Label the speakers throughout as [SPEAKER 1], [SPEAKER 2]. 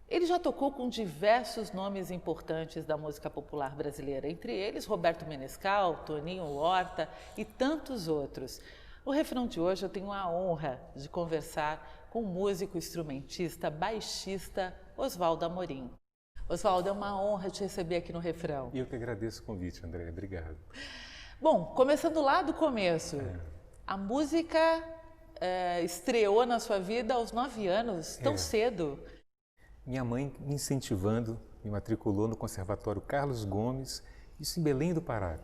[SPEAKER 1] Ele já tocou com diversos nomes importantes da música popular brasileira, entre eles Roberto Menescal, Toninho Horta e tantos outros. No refrão de hoje eu tenho a honra de conversar com o músico, instrumentista, baixista Oswaldo Amorim. Oswaldo, é uma honra te receber aqui no refrão.
[SPEAKER 2] E eu que agradeço o convite, André. Obrigado.
[SPEAKER 1] Bom, começando lá do começo, a música estreou na sua vida aos 9 anos, tão cedo.
[SPEAKER 2] Minha mãe me incentivando, me matriculou no Conservatório Carlos Gomes, isso em Belém do Pará.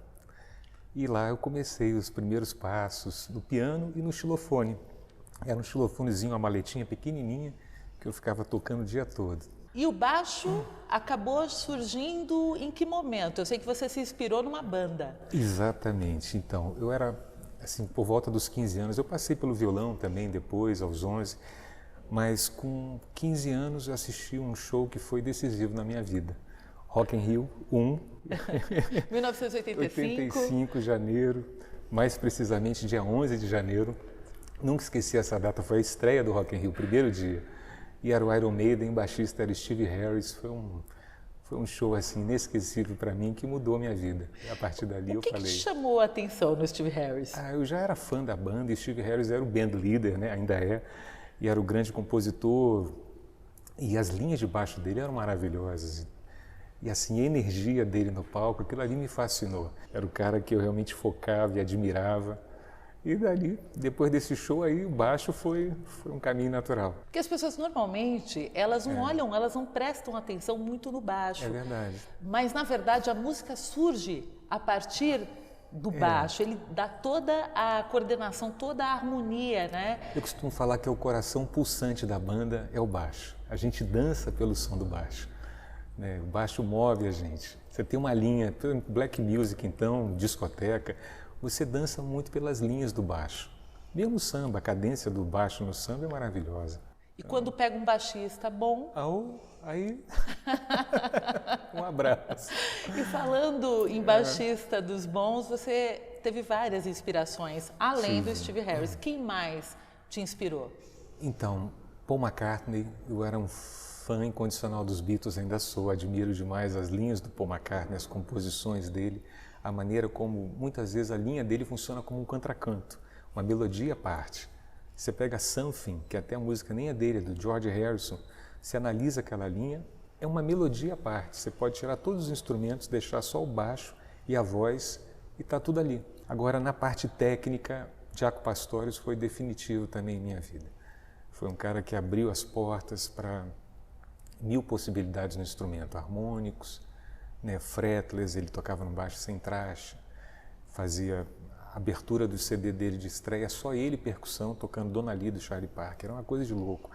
[SPEAKER 2] E lá eu comecei os primeiros passos no piano e no xilofone. Era um xilofonezinho, uma maletinha pequenininha, que eu ficava tocando o dia todo.
[SPEAKER 1] E o baixo acabou surgindo em que momento? Eu sei que você se inspirou numa banda.
[SPEAKER 2] Exatamente. Então, eu era, assim, por volta dos 15 anos, eu passei pelo violão também depois, aos 11, mas com 15 anos eu assisti um show que foi decisivo na minha vida. Rock in Rio 1.
[SPEAKER 1] 1985.
[SPEAKER 2] 85, janeiro, mais precisamente dia 11 de janeiro. Nunca esqueci essa data, foi a estreia do Rock in Rio, o primeiro dia. E era o Iron Maiden, o baixista era Steve Harris. Foi um show assim, inesquecível para mim, que mudou a minha vida. E a partir dali
[SPEAKER 1] O que te chamou a atenção no Steve Harris?
[SPEAKER 2] Eu já era fã da banda e Steve Harris era o band leader, né? Ainda é. E era o grande compositor, e as linhas de baixo dele eram maravilhosas. E assim, a energia dele no palco, aquilo ali me fascinou. Era o cara que eu realmente focava e admirava. E dali, depois desse show aí, o baixo foi um caminho natural.
[SPEAKER 1] Porque as pessoas normalmente, elas não olham, elas não prestam atenção muito no baixo.
[SPEAKER 2] É verdade.
[SPEAKER 1] Mas, na verdade, a música surge a partir do baixo, ele dá toda a coordenação, toda a harmonia, né?
[SPEAKER 2] Eu costumo falar que é o coração pulsante da banda, é o baixo. A gente dança pelo som do baixo, né? O baixo move a gente. Você tem uma linha, black music então, discoteca, você dança muito pelas linhas do baixo. Mesmo o samba, a cadência do baixo no samba é maravilhosa.
[SPEAKER 1] E quando pega um baixista bom...
[SPEAKER 2] Aí, um abraço.
[SPEAKER 1] E falando em baixista dos bons, você teve várias inspirações, além do Steve Harris. Quem mais te inspirou?
[SPEAKER 2] Então, Paul McCartney, eu era um fã incondicional dos Beatles, ainda sou, admiro demais as linhas do Paul McCartney, as composições dele, a maneira como, muitas vezes, a linha dele funciona como um contracanto, uma melodia à parte. Você pega Something, que até a música nem é dele, é do George Harrison, você analisa aquela linha, é uma melodia à parte. Você pode tirar todos os instrumentos, deixar só o baixo e a voz e está tudo ali. Agora, na parte técnica, Jaco Pastorius foi definitivo também em minha vida. Foi um cara que abriu as portas para 1000 possibilidades no instrumento, harmônicos, né, fretless, ele tocava no baixo sem traste, fazia a abertura do CD dele de estreia, só ele percussão, tocando Dona Lee do Charlie Parker, era uma coisa de louco.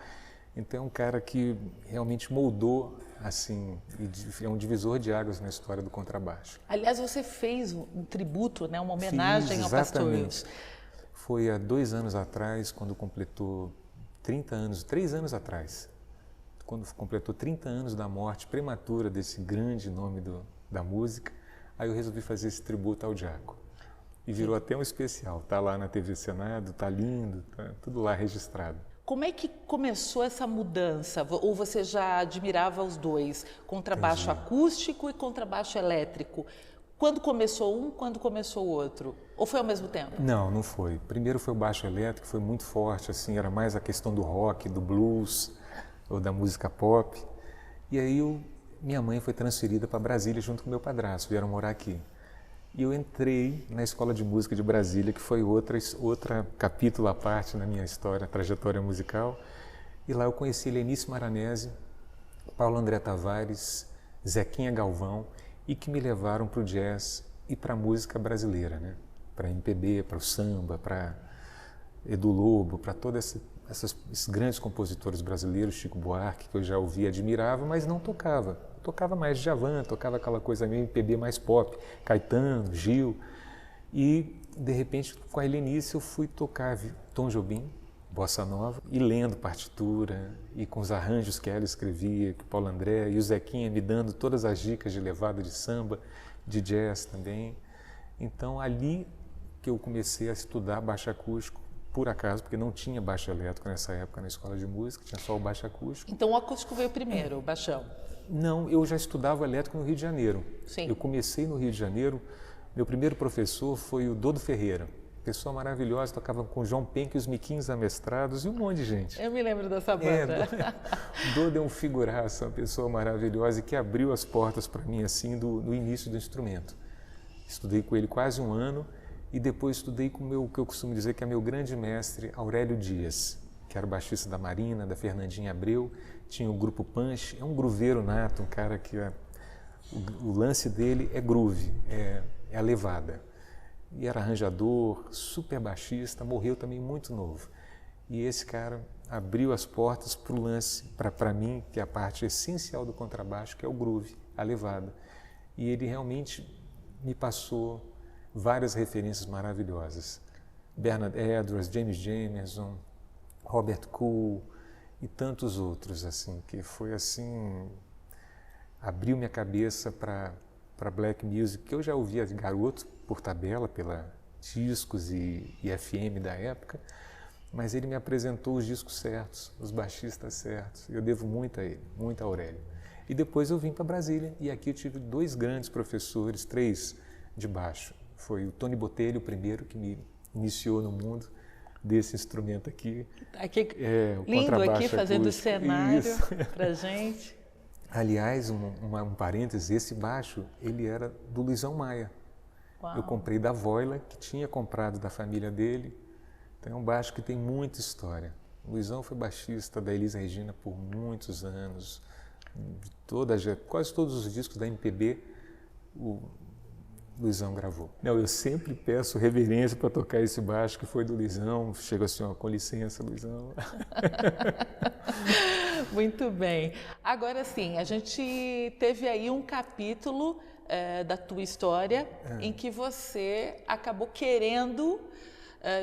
[SPEAKER 2] Então é um cara que realmente moldou, assim, e é um divisor de águas na história do contrabaixo.
[SPEAKER 1] Aliás, você fez um tributo, né, uma homenagem ao Pastorius.
[SPEAKER 2] Foi há 2 anos atrás, quando completou 30 anos, 3 anos atrás, quando completou 30 anos da morte prematura desse grande nome da música, aí eu resolvi fazer esse tributo ao Jaco. E virou até um especial, tá lá na TV Senado, tá lindo, tá tudo lá registrado.
[SPEAKER 1] Como é que começou essa mudança? Ou você já admirava os dois? Contrabaixo acústico e contrabaixo elétrico. Quando começou um, quando começou o outro? Ou foi ao mesmo tempo?
[SPEAKER 2] Não, não foi. Primeiro foi o baixo elétrico, foi muito forte, assim, era mais a questão do rock, do blues, ou da música pop. E aí minha mãe foi transferida para Brasília junto com meu padrasto, vieram morar aqui. E eu entrei na Escola de Música de Brasília, que foi outra capítulo à parte na minha história, trajetória musical. E lá eu conheci Lenice Maranese, Paulo André Tavares, Zequinha Galvão, e que me levaram para o jazz e para a música brasileira, né? Para MPB, para o samba, para Edu Lobo, para todos esses grandes compositores brasileiros, Chico Buarque, que eu já ouvia e admirava, mas não tocava. Tocava mais Djavan, tocava aquela coisa meio MPB mais pop, Caetano, Gil. E, de repente, com a Lenice eu fui tocar Tom Jobim, Bossa Nova, e lendo partitura, e com os arranjos que ela escrevia, que Paulo André, e o Zequinha me dando todas as dicas de levada de samba, de jazz também. Então, ali que eu comecei a estudar baixo acústico, por acaso, porque não tinha baixo elétrico nessa época na escola de música, tinha só o baixo acústico.
[SPEAKER 1] Então o acústico veio primeiro, o baixão?
[SPEAKER 2] Não, eu já estudava elétrico no Rio de Janeiro.
[SPEAKER 1] Sim.
[SPEAKER 2] Eu comecei no Rio de Janeiro, meu primeiro professor foi o Dodo Ferreira, pessoa maravilhosa, tocava com o João Penck e os Miquinhos Amestrados e um monte de gente.
[SPEAKER 1] Eu me lembro dessa banda.
[SPEAKER 2] Dodo é um figuraça, uma pessoa maravilhosa e que abriu as portas para mim assim no início do instrumento. Estudei com ele quase um ano. E depois estudei com o que eu costumo dizer que é meu grande mestre, Aurélio Dias, que era o baixista da Marina, da Fernandinha Abreu, tinha o grupo Punch, é um grooveiro nato, um cara que o lance dele é groove, é a levada. E era arranjador, super baixista, morreu também muito novo. E esse cara abriu as portas para o lance, para mim, que é a parte essencial do contrabaixo, que é o groove, a levada. E ele realmente me passou várias referências maravilhosas. Bernard Edwards, James Jamerson, Robert Cool e tantos outros, assim, que foi assim, abriu minha cabeça para black music, que eu já ouvia de garoto, por tabela, pela discos e FM da época, mas ele me apresentou os discos certos, os baixistas certos. Eu devo muito a ele, muito a Aurélio. E depois eu vim para Brasília e aqui eu tive 2 grandes professores, 3 de baixo. Foi o Tony Botelho, o primeiro que me iniciou no mundo desse instrumento aqui.
[SPEAKER 1] O lindo aqui, fazendo o cenário para gente.
[SPEAKER 2] Aliás, um parêntese, esse baixo, ele era do Luizão Maia.
[SPEAKER 1] Uau.
[SPEAKER 2] Eu comprei da Voila, que tinha comprado da família dele. Então é um baixo que tem muita história. O Luizão foi baixista da Elis Regina por muitos anos. Quase todos os discos da MPB, o Luizão gravou. Não, eu sempre peço reverência para tocar esse baixo que foi do Luizão. Chego assim, ó, com licença, Luizão.
[SPEAKER 1] Muito bem. Agora sim, a gente teve aí um capítulo da tua história em que você acabou querendo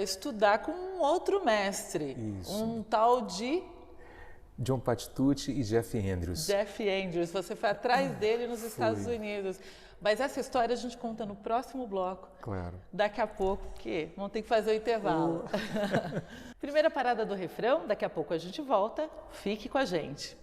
[SPEAKER 1] estudar com um outro mestre.
[SPEAKER 2] Isso.
[SPEAKER 1] Um tal de
[SPEAKER 2] John Patitucci e Jeff Andrews.
[SPEAKER 1] Jeff Andrews. Você foi atrás dele nos Estados Unidos. Mas essa história a gente conta no próximo bloco.
[SPEAKER 2] Claro.
[SPEAKER 1] Daqui a pouco, que vamos ter que fazer o intervalo. Primeira parada do refrão, daqui a pouco a gente volta. Fique com a gente.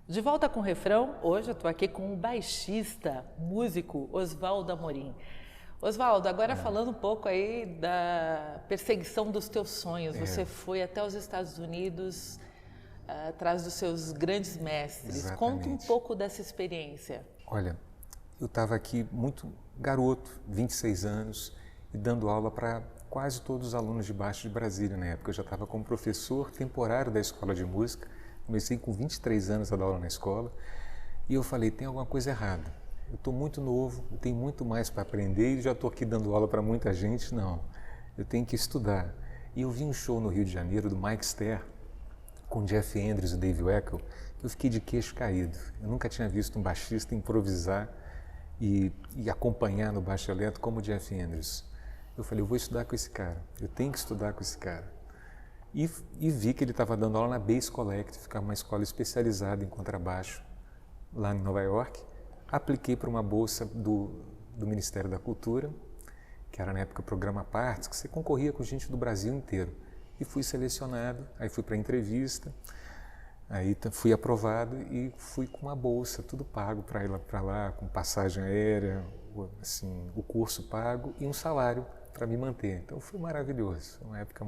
[SPEAKER 1] De volta com o refrão, hoje eu estou aqui com o baixista, músico Oswaldo Amorim. Oswaldo, agora falando um pouco aí da perseguição dos teus sonhos. Você foi até os Estados Unidos atrás dos seus grandes mestres.
[SPEAKER 2] Exatamente.
[SPEAKER 1] Conta um pouco dessa experiência.
[SPEAKER 2] Olha, eu estava aqui muito garoto, 26 anos, e dando aula para quase todos os alunos de baixo de Brasília na época. Eu já estava como professor temporário da escola de música, comecei com 23 anos a dar aula na escola, e eu falei, tem alguma coisa errada. Eu estou muito novo, eu tenho muito mais para aprender e já estou aqui dando aula para muita gente. Não, eu tenho que estudar. E eu vi um show no Rio de Janeiro do Mike Starr, com Jeff Andrews e Dave Weckl, que eu fiquei de queixo caído. Eu nunca tinha visto um baixista improvisar e acompanhar no baixo elétrico como Jeff Andrews. Eu falei, eu vou estudar com esse cara, eu tenho que estudar com esse cara. E vi que ele estava dando aula na Bass Collective, que é uma escola especializada em contrabaixo lá em Nova York. Apliquei para uma bolsa do Ministério da Cultura, que era na época o programa Partes, que você concorria com gente do Brasil inteiro. E fui selecionado, aí fui para a entrevista, aí fui aprovado e fui com uma bolsa, tudo pago para ir para lá, com passagem aérea, assim, o curso pago e um salário para me manter. Então foi maravilhoso, uma época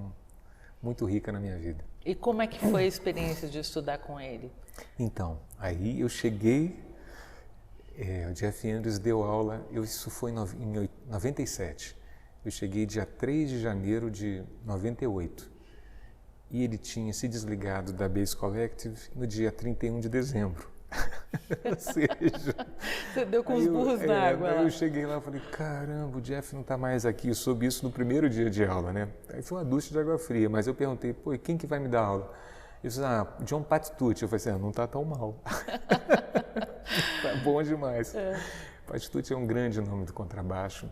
[SPEAKER 2] muito rica na minha vida.
[SPEAKER 1] E como é que foi a experiência de estudar com ele?
[SPEAKER 2] Então, aí eu cheguei, o Jeff Andrews deu aula, isso foi em 97. Eu cheguei dia 3 de janeiro de 98. E ele tinha se desligado da Bass Collective no dia 31 de dezembro. Ou seja...
[SPEAKER 1] Você deu com os burros na água.
[SPEAKER 2] Aí eu cheguei lá e falei, caramba, o Jeff não está mais aqui. Eu soube isso no primeiro dia de aula, né? Aí foi uma ducha de água fria, mas eu perguntei, pô, e quem que vai me dar aula? Ele disse, John Patitucci. Eu falei assim, não está tão mal. Tá bom demais. Patitucci é um grande nome do contrabaixo.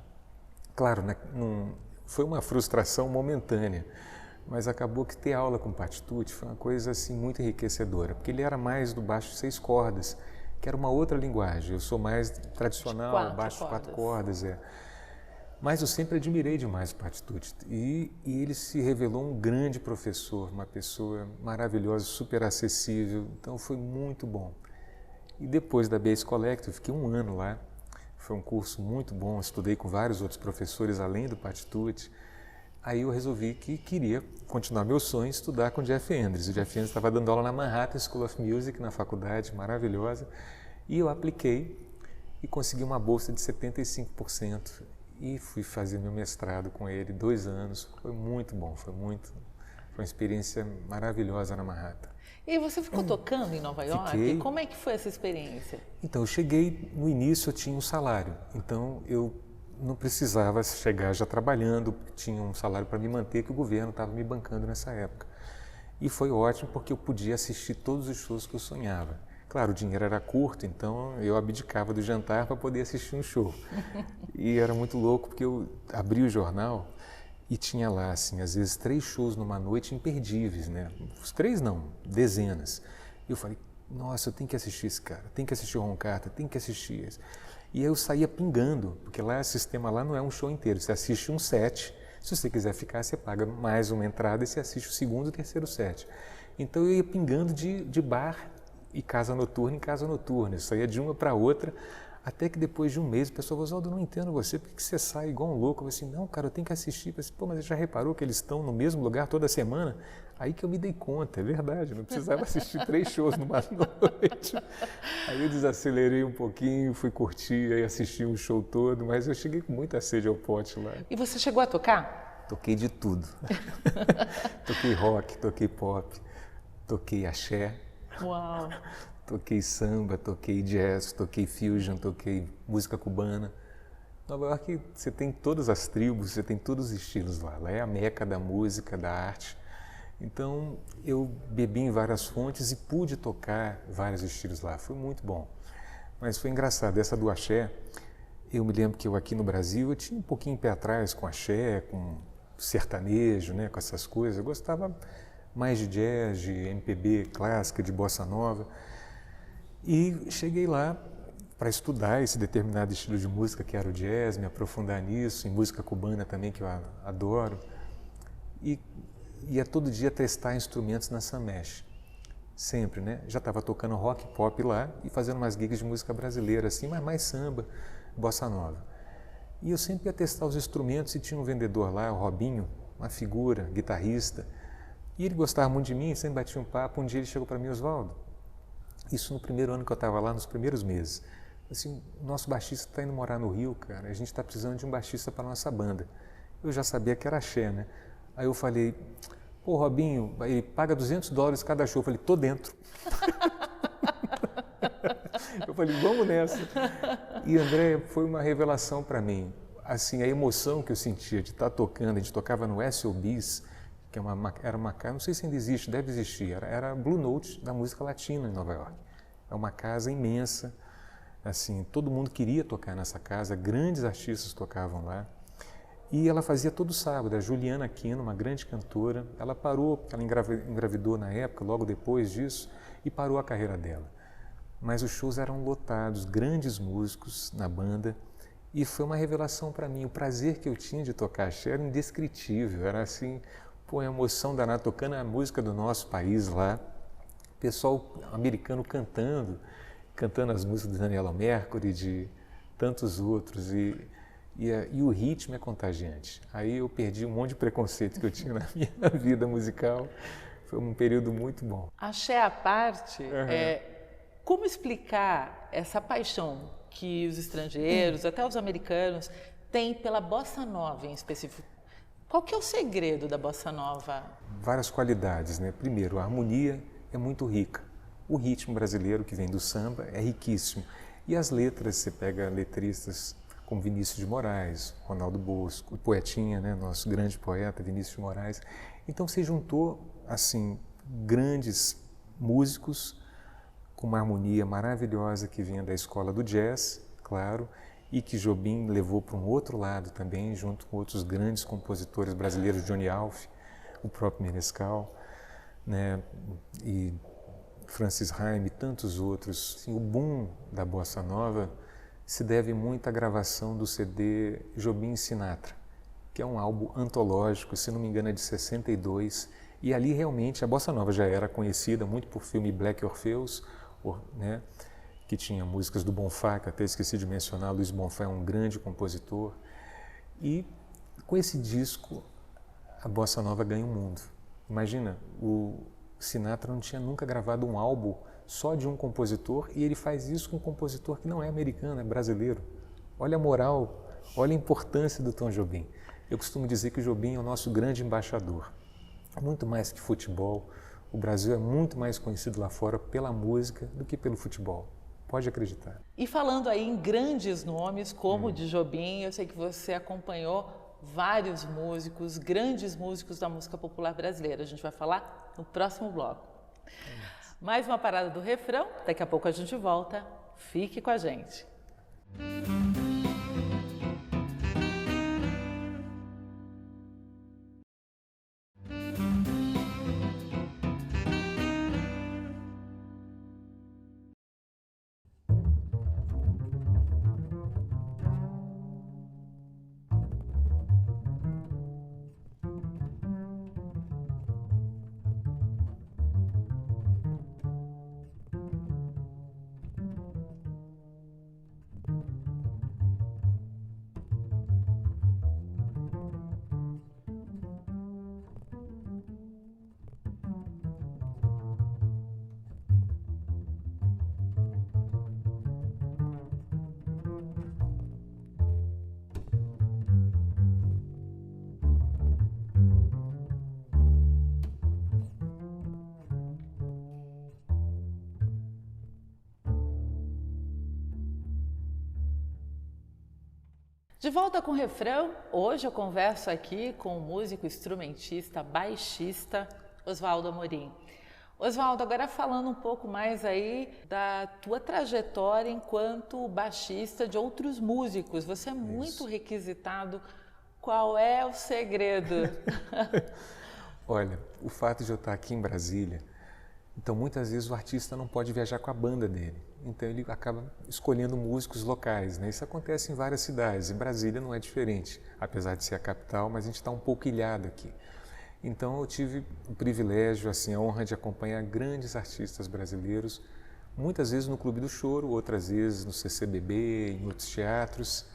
[SPEAKER 2] Claro, né, foi uma frustração momentânea, mas acabou que ter aula com Patitucci foi uma coisa assim muito enriquecedora, porque ele era mais do baixo de 6 cordas, que era uma outra linguagem. Eu sou mais tradicional, baixo de 4 cordas. Mas eu sempre admirei demais o Patitucci e ele se revelou um grande professor, uma pessoa maravilhosa, super acessível, então foi muito bom. E depois da Bass Collective, fiquei um ano lá, foi um curso muito bom, estudei com vários outros professores além do Patitucci. Aí eu resolvi que queria continuar meu sonho, estudar com o Jeff Andrews. O Jeff Andrews estava dando aula na Manhattan School of Music, na faculdade, maravilhosa. E eu apliquei e consegui uma bolsa de 75%. E fui fazer meu mestrado com ele, 2 anos. Foi muito bom, foi uma experiência maravilhosa na Manhattan.
[SPEAKER 1] E você ficou tocando em Nova York?
[SPEAKER 2] Fiquei.
[SPEAKER 1] Como é que foi essa experiência?
[SPEAKER 2] Então, eu cheguei, no início eu tinha um salário. Então, eu não precisava chegar já trabalhando, tinha um salário para me manter que o governo estava me bancando nessa época. E foi ótimo porque eu podia assistir todos os shows que eu sonhava. Claro, o dinheiro era curto, então eu abdicava do jantar para poder assistir um show. E era muito louco porque eu abri o jornal e tinha lá, assim, às vezes 3 shows numa noite imperdíveis, né? Os 3 não, dezenas. E eu falei, nossa, eu tenho que assistir esse cara, tenho que assistir o Ron Carter, tenho que assistir esse. E aí eu saía pingando, porque lá o sistema lá não é um show inteiro, você assiste um set, se você quiser ficar, você paga mais uma entrada e você assiste o segundo e o terceiro set. Então eu ia pingando de bar e casa noturna em casa noturna, eu saía de uma para outra, até que depois de um mês o pessoal falou, Oswaldo, eu não entendo você, por que você sai igual um louco? Eu falei assim, não, cara, eu tenho que assistir. Eu falei assim, pô, mas você já reparou que eles estão no mesmo lugar toda semana? Aí que eu me dei conta, é verdade, não precisava assistir 3 shows numa noite. Aí eu desacelerei um pouquinho, fui curtir, aí assisti o show todo, mas eu cheguei com muita sede ao pote lá.
[SPEAKER 1] E você chegou a tocar?
[SPEAKER 2] Toquei de tudo. Toquei rock, toquei pop, toquei axé.
[SPEAKER 1] Uau!
[SPEAKER 2] Toquei samba, toquei jazz, toquei fusion, toquei música cubana. Nova York, você tem todas as tribos, você tem todos os estilos lá. Lá é a meca da música, da arte. Então, eu bebi em várias fontes e pude tocar vários estilos lá. Foi muito bom. Mas foi engraçado, essa do axé, eu me lembro que eu aqui no Brasil, eu tinha um pouquinho pé atrás com axé, com sertanejo, né, com essas coisas. Eu gostava mais de jazz, de MPB clássica, de bossa nova. E cheguei lá para estudar esse determinado estilo de música que era o jazz, me aprofundar nisso, em música cubana também, que eu adoro. E ia todo dia testar instrumentos na Samesh, sempre, né? Já estava tocando rock pop lá e fazendo umas gigs de música brasileira, assim, mas mais samba, bossa nova. E eu sempre ia testar os instrumentos e tinha um vendedor lá, o Robinho, uma figura, guitarrista. E ele gostava muito de mim, sempre batia um papo. Um dia ele chegou para mim: Oswaldo, isso no primeiro ano que eu estava lá, nos primeiros meses. Assim, o nosso baixista está indo morar no Rio, cara, a gente está precisando de um baixista para a nossa banda. Eu já sabia que era axé, né? Aí eu falei: pô, Robinho, ele paga $200 cada show. Eu falei: tô dentro. Eu falei: vamos nessa. E André, foi uma revelação para mim. Assim, a emoção que eu sentia de estar tocando, a gente tocava no SOBs, que era uma casa, não sei se ainda existe, deve existir, era a Blue Note da música latina em Nova York. É uma casa imensa, assim, todo mundo queria tocar nessa casa, grandes artistas tocavam lá. E ela fazia todo sábado, a Juliana Aquino, uma grande cantora, ela parou, ela engravidou na época, logo depois disso, e parou a carreira dela. Mas os shows eram lotados, grandes músicos na banda, e foi uma revelação para mim. O prazer que eu tinha de tocar axé era indescritível, era assim, pô, a emoção danada, tocando a música do nosso país lá, pessoal americano cantando as músicas de Daniela Mercury, de tantos outros, e o ritmo é contagiante. Aí eu perdi um monte de preconceito que eu tinha na minha vida musical, foi um período muito bom.
[SPEAKER 1] Axé à parte, como explicar essa paixão que os estrangeiros, até os americanos, têm pela bossa nova em específico? Qual que é o segredo da bossa nova?
[SPEAKER 2] Várias qualidades, né? Primeiro, a harmonia é muito rica. O ritmo brasileiro que vem do samba é riquíssimo. E as letras, você pega letristas como Vinícius de Moraes, Ronaldo Bosco, o poetinha, né? Nosso grande poeta Vinícius de Moraes. Então você juntou, assim, grandes músicos com uma harmonia maravilhosa que vinha da escola do jazz, claro, e que Jobim levou para um outro lado também, junto com outros grandes compositores brasileiros, Johnny Alf, o próprio Menescal, né, e Francis Haim e tantos outros. Assim, o boom da bossa nova se deve muito à gravação do CD Jobim e Sinatra, que é um álbum antológico, se não me engano é de 62, e ali realmente a bossa nova já era conhecida muito por filme Black Orpheus, né, que tinha músicas do Bonfá, que até esqueci de mencionar. Luiz Bonfá é um grande compositor. E com esse disco, a bossa nova ganha o mundo. Imagina, o Sinatra não tinha nunca gravado um álbum só de um compositor, e ele faz isso com um compositor que não é americano, é brasileiro. Olha a moral, olha a importância do Tom Jobim. Eu costumo dizer que o Jobim é o nosso grande embaixador. Muito mais que futebol, o Brasil é muito mais conhecido lá fora pela música do que pelo futebol. Pode acreditar.
[SPEAKER 1] E falando aí em grandes nomes, como o de Jobim, eu sei que você acompanhou vários músicos, grandes músicos da música popular brasileira. A gente vai falar no próximo bloco. Mais uma parada do refrão, daqui a pouco a gente volta. Fique com a gente. De volta com o refrão, hoje eu converso aqui com o músico, instrumentista, baixista Oswaldo Amorim. Oswaldo, agora falando um pouco mais aí da tua trajetória enquanto baixista de outros músicos. Você é muito requisitado. Qual é o segredo?
[SPEAKER 2] Olha, o fato de eu estar aqui em Brasília, então muitas vezes o artista não pode viajar com a banda dele. Então ele acaba escolhendo músicos locais, né? Isso acontece em várias cidades, em Brasília não é diferente, apesar de ser a capital, mas a gente está um pouco ilhado aqui. Então eu tive o privilégio, assim, a honra de acompanhar grandes artistas brasileiros, muitas vezes no Clube do Choro, outras vezes no CCBB, em outros teatros,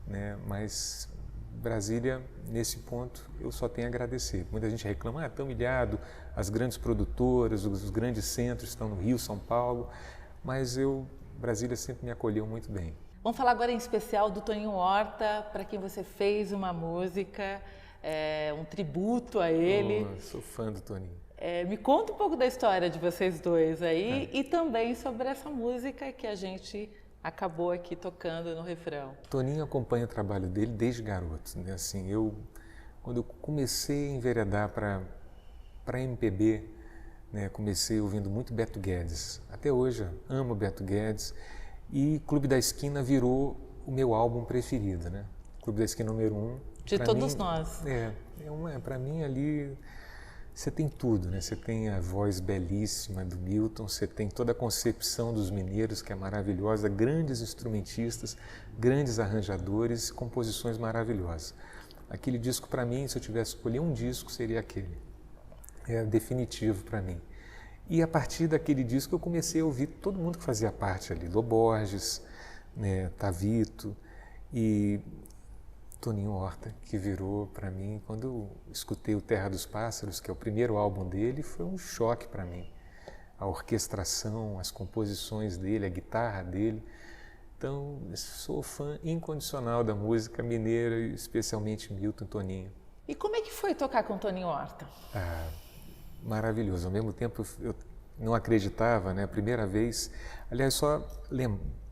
[SPEAKER 2] né? Mas Brasília, nesse ponto, eu só tenho a agradecer. Muita gente reclama, tão humilhado, as grandes produtoras, os grandes centros estão no Rio, São Paulo, mas Brasília sempre me acolheu muito bem.
[SPEAKER 1] Vamos falar agora em especial do Toninho Horta, para quem você fez uma música, um tributo a ele.
[SPEAKER 2] Sou fã do Toninho.
[SPEAKER 1] Me conta um pouco da história de vocês dois aí e também sobre essa música que a gente acabou aqui tocando no refrão.
[SPEAKER 2] Toninho acompanha o trabalho dele desde garoto, né? Assim, quando eu comecei a enveredar para MPB, né, comecei ouvindo muito Beto Guedes. Até hoje amo Beto Guedes e Clube da Esquina virou o meu álbum preferido, né? Clube da Esquina número 1.
[SPEAKER 1] De todos nós.
[SPEAKER 2] Para mim ali você tem tudo, né? Você tem a voz belíssima do Milton, você tem toda a concepção dos mineiros, que é maravilhosa, grandes instrumentistas, grandes arranjadores, composições maravilhosas. Aquele disco, para mim, se eu tivesse que escolher um disco, seria aquele. É definitivo para mim. E a partir daquele disco eu comecei a ouvir todo mundo que fazia parte ali, Lô Borges, né, Tavito e Toninho Horta, que virou para mim, quando eu escutei o Terra dos Pássaros, que é o primeiro álbum dele, foi um choque para mim. A orquestração, as composições dele, a guitarra dele. Então, sou fã incondicional da música mineira, especialmente Milton e Toninho.
[SPEAKER 1] E como é que foi tocar com Toninho Horta?
[SPEAKER 2] Maravilhoso. Ao mesmo tempo, eu não acreditava, né? A primeira vez, aliás, só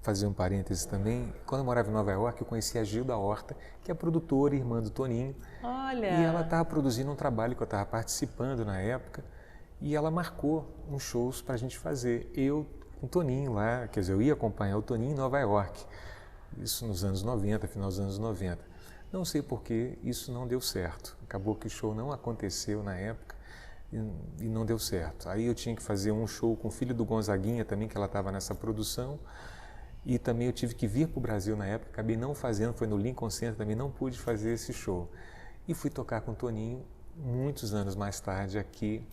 [SPEAKER 2] fazer um parênteses também, quando eu morava em Nova York, eu conheci a Gilda Horta, que é produtora e irmã do Toninho.
[SPEAKER 1] Olha!
[SPEAKER 2] E ela estava produzindo um trabalho que eu estava participando na época, e ela marcou uns shows para a gente fazer. Eu com o Toninho lá, quer dizer, eu ia acompanhar o Toninho em Nova York, isso nos anos 90, final dos anos 90. Não sei por que isso não deu certo. Acabou que o show não aconteceu na época e não deu certo. Aí eu tinha que fazer um show com o filho do Gonzaguinha também, que ela estava nessa produção. E também eu tive que vir para o Brasil na época, acabei não fazendo, foi no Lincoln Center, também não pude fazer esse show. E fui tocar com o Toninho muitos anos mais tarde aqui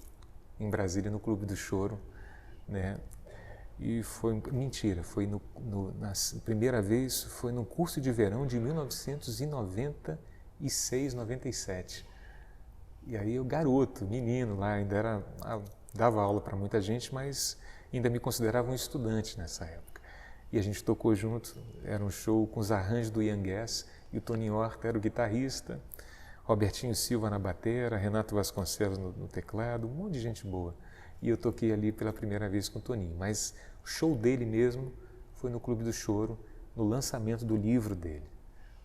[SPEAKER 2] em Brasília, no Clube do Choro, né? E foi, mentira, foi na primeira vez, foi no curso de verão de 1996, 97. E aí eu, garoto, menino lá, ainda dava aula para muita gente, mas ainda me considerava um estudante nessa época. E a gente tocou junto, era um show com os arranjos do Ian Guess, e o Toninho Horta era o guitarrista, Robertinho Silva na batera, Renato Vasconcelos no teclado, um monte de gente boa. E eu toquei ali pela primeira vez com o Toninho, mas o show dele mesmo foi no Clube do Choro, no lançamento do livro dele.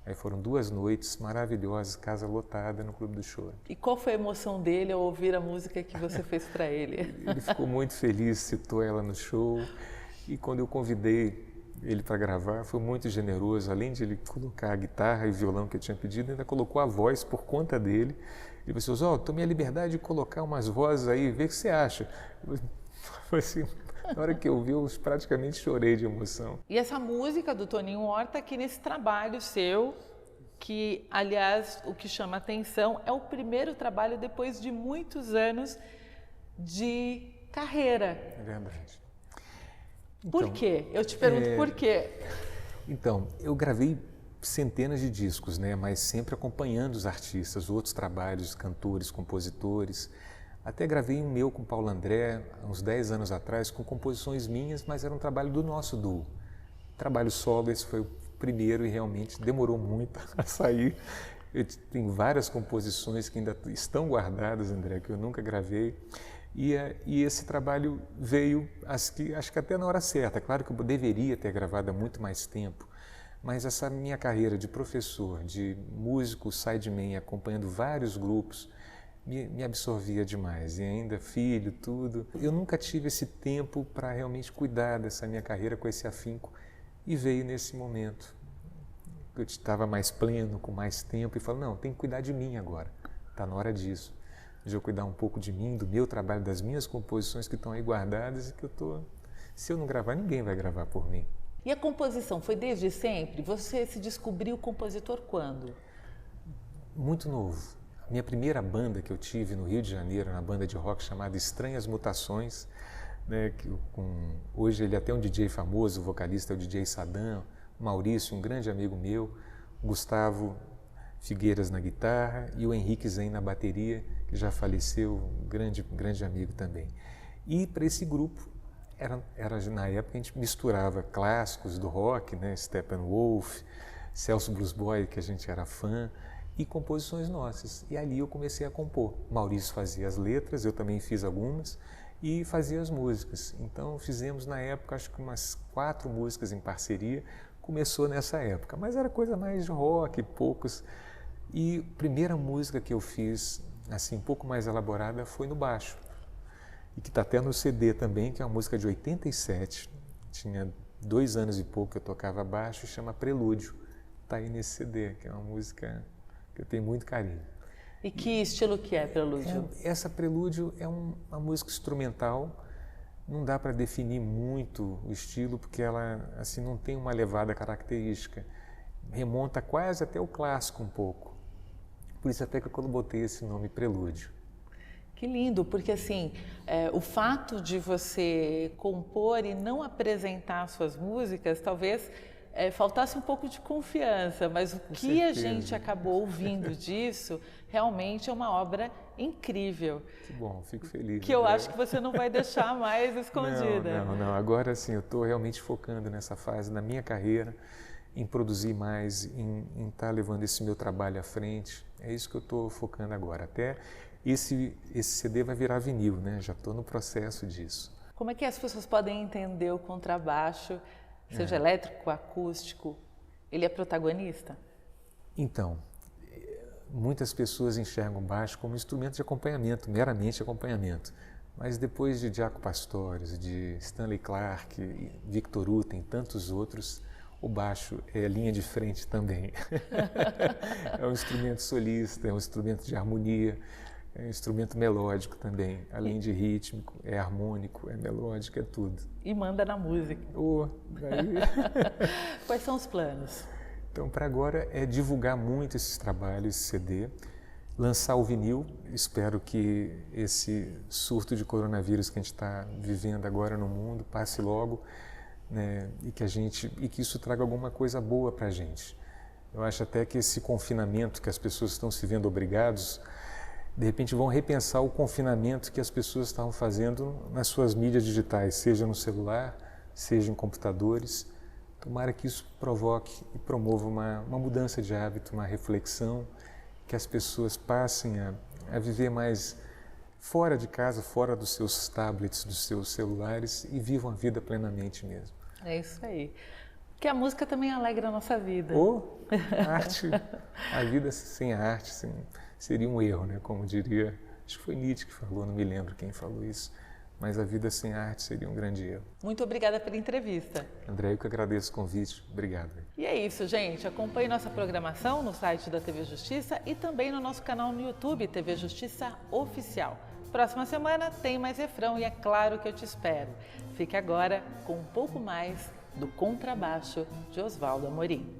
[SPEAKER 2] Aí foram 2 noites maravilhosas, casa lotada no Clube do Choro.
[SPEAKER 1] E qual foi a emoção dele ao ouvir a música que você fez para ele?
[SPEAKER 2] Ele ficou muito feliz, citou ela no show, e quando eu convidei ele para gravar, foi muito generoso. Além de ele colocar a guitarra e violão que eu tinha pedido, ainda colocou a voz por conta dele. Ele falou assim, tomei a liberdade de colocar umas vozes aí, vê o que você acha. Foi assim, na hora que eu vi, eu praticamente chorei de emoção.
[SPEAKER 1] E essa música do Toninho Horta aqui nesse trabalho seu, que, aliás, o que chama atenção é o primeiro trabalho depois de muitos anos de carreira.
[SPEAKER 2] É verdade.
[SPEAKER 1] Por quê? Eu te pergunto por quê.
[SPEAKER 2] Então, eu gravei centenas de discos, né? Mas sempre acompanhando os artistas, outros trabalhos, cantores, compositores. Até gravei um meu com Paulo André, uns 10 anos atrás, com composições minhas, mas era um trabalho do nosso duo. Trabalho solo, esse foi o primeiro e realmente demorou muito a sair. Eu tenho várias composições que ainda estão guardadas, André, que eu nunca gravei. E esse trabalho veio, acho que até na hora certa. Claro que eu deveria ter gravado há muito mais tempo, mas essa minha carreira de professor, de músico sideman, acompanhando vários grupos, me absorvia demais. E ainda filho, tudo. Eu nunca tive esse tempo para realmente cuidar dessa minha carreira com esse afinco. E veio nesse momento. Eu estava mais pleno, com mais tempo, e falei, não, tem que cuidar de mim agora. Está na hora disso. De eu cuidar um pouco de mim, do meu trabalho, das minhas composições que estão aí guardadas e que se eu não gravar, ninguém vai gravar por mim.
[SPEAKER 1] E a composição foi desde sempre? Você se descobriu compositor quando?
[SPEAKER 2] Muito novo. A minha primeira banda que eu tive no Rio de Janeiro, uma banda de rock chamada Estranhas Mutações, né, hoje ele é até um DJ famoso, o vocalista é o DJ Sadam, o Maurício, um grande amigo meu, Gustavo Figueiras na guitarra e o Henrique Zen na bateria, que já faleceu, um grande amigo também. E para esse grupo, na época a gente misturava clássicos do rock, né? Steppenwolf, Celso Blues Boy, que a gente era fã, e composições nossas. E ali eu comecei a compor. Maurício fazia as letras, eu também fiz algumas, e fazia as músicas. Então fizemos na época acho que umas 4 músicas em parceria, começou nessa época, mas era coisa mais de rock, poucos. E a primeira música que eu fiz, assim, um pouco mais elaborada, foi no baixo. E que está até no CD também, que é uma música de 87. Tinha 2 anos e pouco que eu tocava baixo, chama Prelúdio. Está aí nesse CD, que é uma música que eu tenho muito carinho.
[SPEAKER 1] E que estilo que é Prelúdio?
[SPEAKER 2] Essa Prelúdio é uma música instrumental. Não dá para definir muito o estilo, porque ela assim, não tem uma levada característica. Remonta quase até o clássico um pouco. Por isso até que eu botei esse nome Prelúdio.
[SPEAKER 1] Que lindo, porque assim, o fato de você compor e não apresentar suas músicas, talvez faltasse um pouco de confiança, mas o que a gente acabou ouvindo disso realmente é uma obra incrível.
[SPEAKER 2] Que bom, fico feliz.
[SPEAKER 1] Que eu acho que você não vai deixar mais escondida.
[SPEAKER 2] Não. Agora sim, eu estou realmente focando nessa fase da minha carreira, em produzir mais, em estar levando esse meu trabalho à frente. É isso que eu estou focando agora. Até esse CD vai virar vinil, né? Já estou no processo disso.
[SPEAKER 1] Como é que as pessoas podem entender o contrabaixo, seja elétrico, acústico? Ele é protagonista?
[SPEAKER 2] Então, muitas pessoas enxergam o baixo como instrumento de acompanhamento, meramente acompanhamento. Mas depois de Jaco Pastorius, de Stanley Clarke, Victor Uten e tantos outros, o baixo é linha de frente também. É um instrumento solista, é um instrumento de harmonia, é um instrumento melódico também. Além de rítmico, é harmônico, é melódico, é tudo.
[SPEAKER 1] E manda na música. Quais são os planos?
[SPEAKER 2] Então, para agora é divulgar muito esses trabalhos, esse CD, lançar o vinil. Espero que esse surto de coronavírus que a gente está vivendo agora no mundo passe logo. Né, e que isso traga alguma coisa boa para a gente. Eu acho até que esse confinamento que as pessoas estão se vendo obrigados, de repente vão repensar o confinamento que as pessoas estavam fazendo nas suas mídias digitais, seja no celular, seja em computadores. Tomara que isso provoque e promova uma mudança de hábito, uma reflexão, que as pessoas passem a viver mais fora de casa, fora dos seus tablets, dos seus celulares e vivam a vida plenamente mesmo.
[SPEAKER 1] É isso aí. Porque a música também alegra a nossa vida.
[SPEAKER 2] Arte, a vida sem a arte seria um erro, né? Como diria, acho que foi Nietzsche que falou, não me lembro quem falou isso, mas a vida sem arte seria um grande erro.
[SPEAKER 1] Muito obrigada pela entrevista.
[SPEAKER 2] André, eu que agradeço o convite. Obrigado.
[SPEAKER 1] E é isso, gente. Acompanhe nossa programação no site da TV Justiça e também no nosso canal no YouTube, TV Justiça Oficial. Próxima semana tem mais refrão e é claro que eu te espero. Fique agora com um pouco mais do Contrabaixo de Oswaldo Amorim.